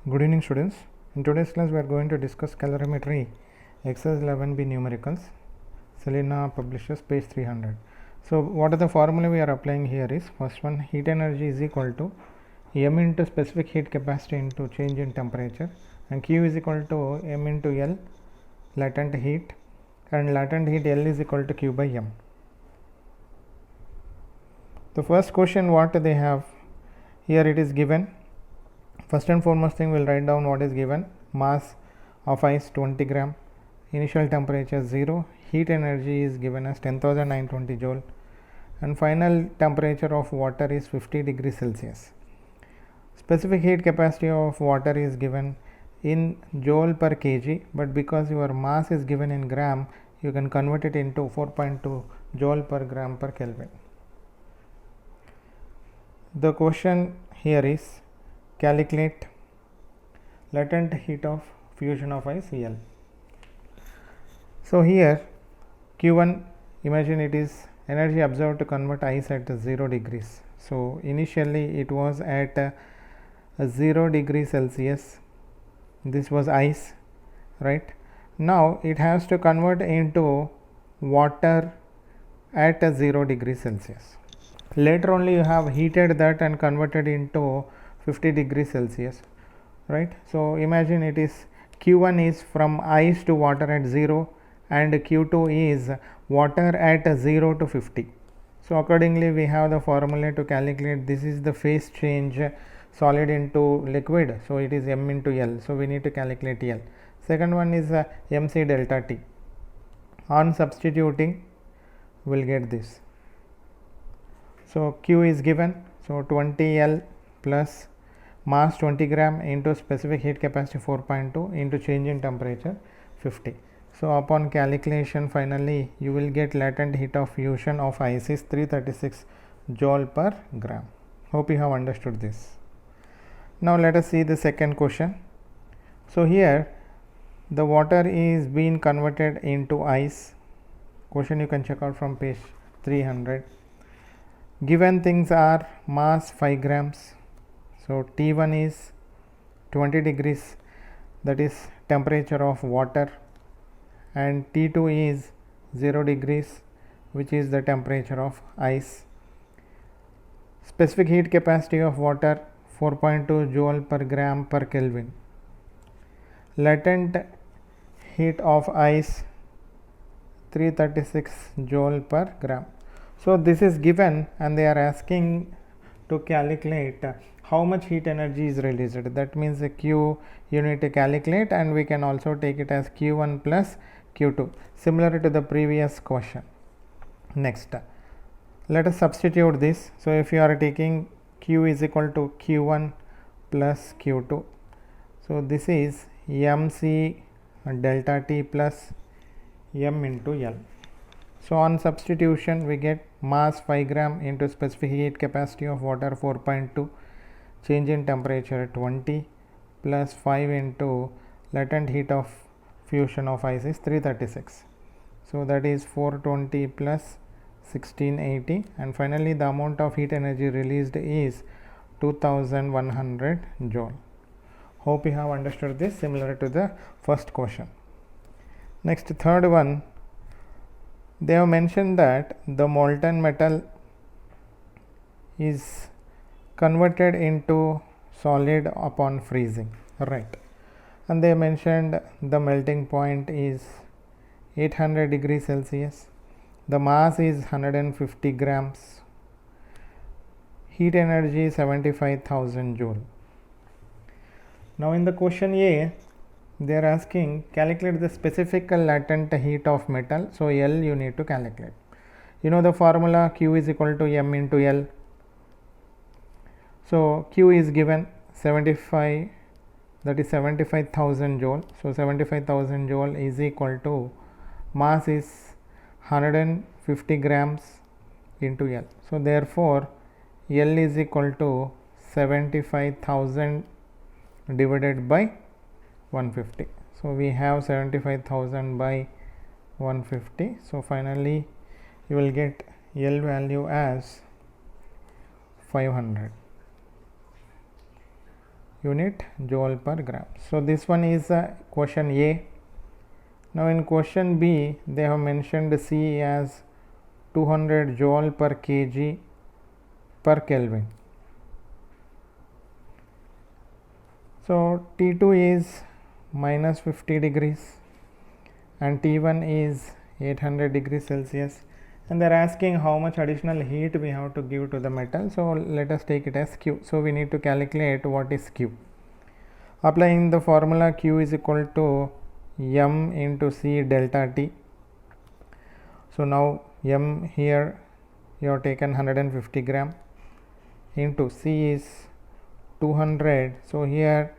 Good evening, students. In today's class we are going to discuss calorimetry exercise 11b numericals. Selena publishes page 300. So what are the formula we are applying here is, first one, heat energy is equal to m into specific heat capacity into change in temperature, and Q is equal to m into L latent heat, and latent heat L is equal to Q by m. The first question what they have here, it is given. First and foremost thing, we'll write down what is given. Mass of ice 20 gram, initial temperature 0, heat energy is given as 10,920 joule, and final temperature of water is 50 degrees Celsius. Specific heat capacity of water is given in joule per kg, but because your mass is given in gram, you can convert it into 4.2 joule per gram per Kelvin. The question here is, calculate latent heat of fusion of ice L. So here Q1, imagine it is energy observed to convert ice at 0 degrees. So initially it was at 0 degree Celsius. This was ice, right? Now it has to convert into water at 0 degree Celsius. Later only you have heated that and converted into 50 degrees Celsius, right? So imagine it is Q1 is from ice to water at 0 and Q2 is water at 0 to 50. So accordingly we have the formula to calculate. This is the phase change solid into liquid, so it is m into L, so we need to calculate L. Second one is mc delta T. On substituting we'll get this. So Q is given, so 20 L plus mass 20 gram into specific heat capacity 4.2 into change in temperature 50. So upon calculation, finally you will get latent heat of fusion of ice is 336 joule per gram. Hope you have understood this. Now let us see the second question. So here the water is being converted into ice. Question you can check out from page 300. Given things are mass 5 grams. So T1 is 20 degrees, that is temperature of water, and T2 is 0 degrees, which is the temperature of ice. Specific heat capacity of water 4.2 joule per gram per Kelvin. Latent heat of ice 336 joule per gram. So this is given and they are asking to calculate how much heat energy is released. That means the Q you need to calculate, and we can also take it as Q1 plus Q2, similar to the previous question. Next, let us substitute this. So if you are taking Q is equal to Q1 plus Q2, so this is mc delta T plus m into L. So on substitution we get mass 5 gram into specific heat capacity of water 4.2, change in temperature 20 plus 5 into latent heat of fusion of ice is 336. So that is 420 plus 1680, and finally the amount of heat energy released is 2100 joule. Hope you have understood this, similar to the first question. Next, third one, they have mentioned that the molten metal is converted into solid upon freezing, right? And they mentioned the melting point is 800 degrees Celsius, the mass is 150 grams, heat energy 75,000 joule. Now in the question A, they are asking calculate the specific latent heat of metal. So L you need to calculate. You know the formula, Q is equal to m into L. So Q is given 75, that is 75,000 joule. So 75,000 joule is equal to mass is 150 grams into L. So therefore L is equal to 75,000 divided by 150. So we have 75,000 by 150. So finally you will get L value as 500. unit joule per gram. So this one is question A. Now in question B, they have mentioned C as 200 joule per kg per Kelvin. So T2 is minus 50 degrees and T1 is 800 degrees Celsius, and they are asking how much additional heat we have to give to the metal. So let us take it as Q. So we need to calculate what is Q. Applying the formula, Q is equal to M into C delta T. So now M here you have taken 150 gram into C is 200. So here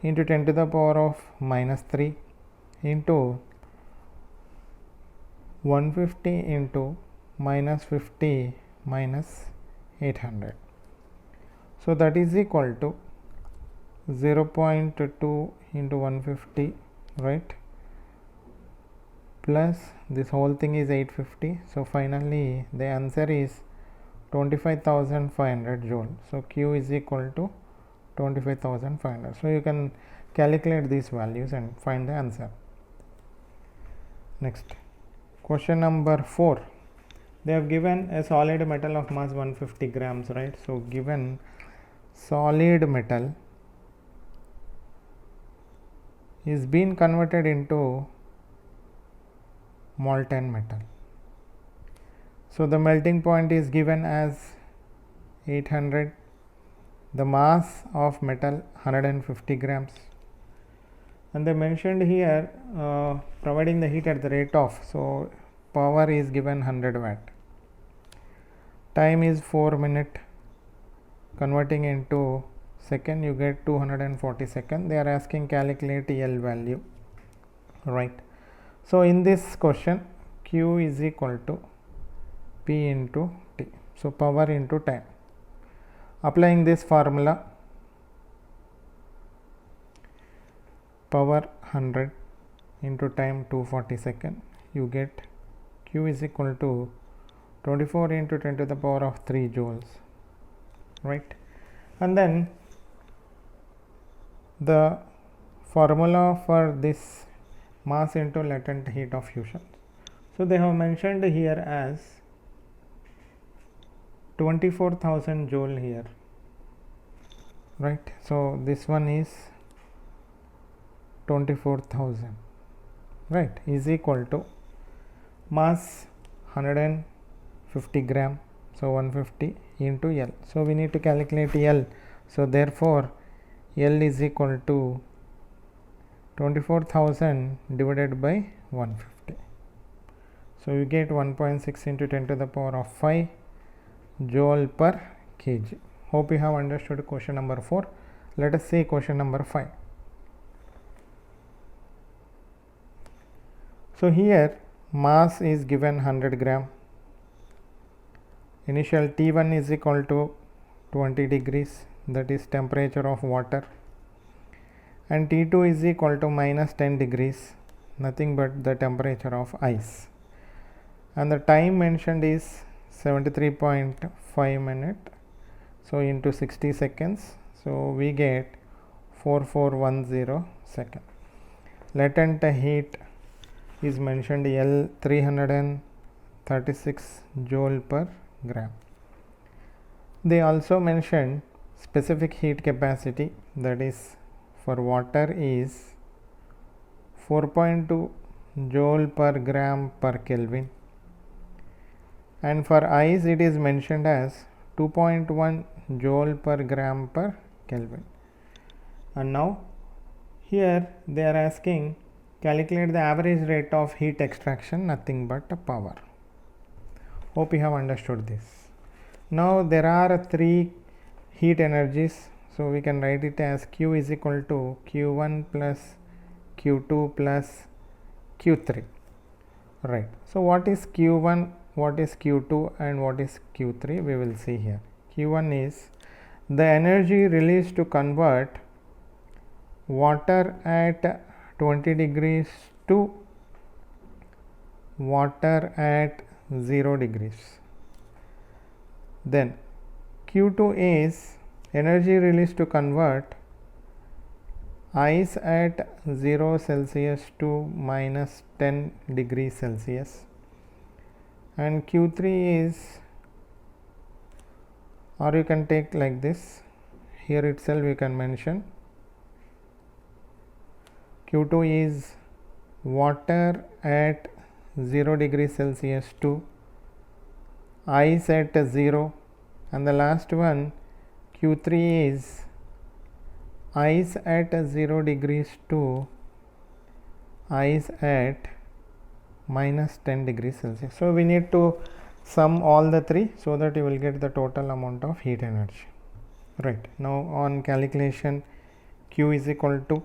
into 10 to the power of minus 3 into 150 into minus 50 minus 800. So that is equal to 0.2 into 150, right, plus this whole thing is 850. So finally the answer is 25,500 joule. So Q is equal to 25,500. So you can calculate these values and find the answer. Next, question number 4. They have given a solid metal of mass 150 grams, right? So given solid metal is being converted into molten metal. So the melting point is given as 800, the mass of metal 150 grams, and they mentioned here providing the heat at the rate of, so power is given 100 watt, time is 4 minutes, converting into second you get 240 seconds. They are asking calculate L value, right? So in this question Q is equal to P into T, so power into time. Applying this formula, power 100 into time 240 seconds, you get Q is equal to 24 into 10 to the power of 3 joules, right? And then the formula for this mass into latent heat of fusion, so they have mentioned here as 24,000 joule here, right? So this one is 24,000, right, is equal to mass 150 gram, so 150 into L. So we need to calculate L. So therefore L is equal to 24,000 divided by 150. So you get 1.6 into 10 to the power of 5 joule per kg. Hope you have understood question number 4. Let us see question number 5. So here mass is given 100 gram. Initial T1 is equal to 20 degrees, that is temperature of water, and T2 is equal to minus 10 degrees, nothing but the temperature of ice, and the time mentioned is 73.5 minutes. So into 60 seconds, so we get 4410 seconds. Latent heat is mentioned L 336 joule per gram. They also mentioned specific heat capacity, that is for water is 4.2 joule per gram per Kelvin, and for ice it is mentioned as 2.1 joule per gram per Kelvin. And now here they are asking calculate the average rate of heat extraction, nothing but power. Hope you have understood this. Now there are 3 heat energies, so we can write it as Q is equal to Q1 plus Q2 plus Q3, right? So what is Q1, what is Q2 and what is Q3, we will see here. Q1 is the energy released to convert water at 20 degrees to water at 0 degrees. Then Q2 is energy released to convert ice at 0 Celsius to minus 10 degrees Celsius, and Q3 is, or you can take like this, here itself you can mention Q2 is water at 0 degrees Celsius to ice at 0, and the last one Q3 is ice at 0 degrees to ice at minus 10 degrees Celsius. So we need to sum all the three so that you will get the total amount of heat energy. Right, now on calculation, Q is equal to,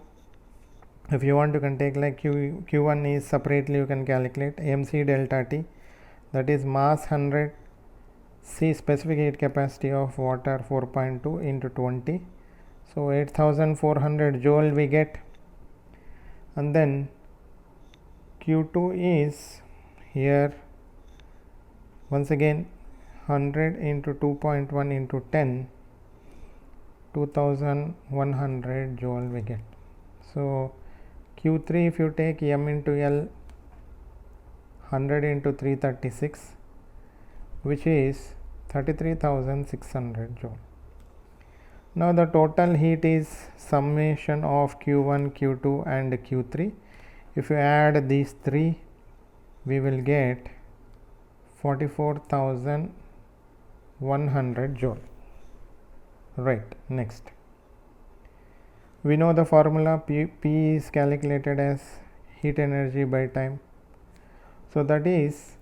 if you want you can take like Q1 is separately you can calculate mc delta T, that is mass 100, C specific heat capacity of water 4.2 into 20, so 8400 joule we get, and then Q2 is here once again 100 into 2.1 into 10, 2100 joule we get. So Q3 if you take m into L 100 into 336, which is 33,600 joule. Now the total heat is summation of Q1, Q2 and Q3. If you add these three, we will get 44,100 joule. Right, next. We know the formula, P is calculated as heat energy by time. So that is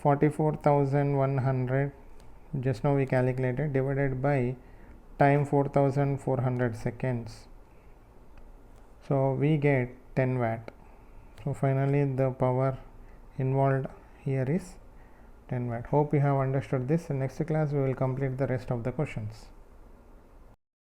44,100, just now we calculated, divided by time 4400 seconds. So we get 10 watt. So finally the power involved here is 10 watt. Hope you have understood this. In next class we will complete the rest of the questions.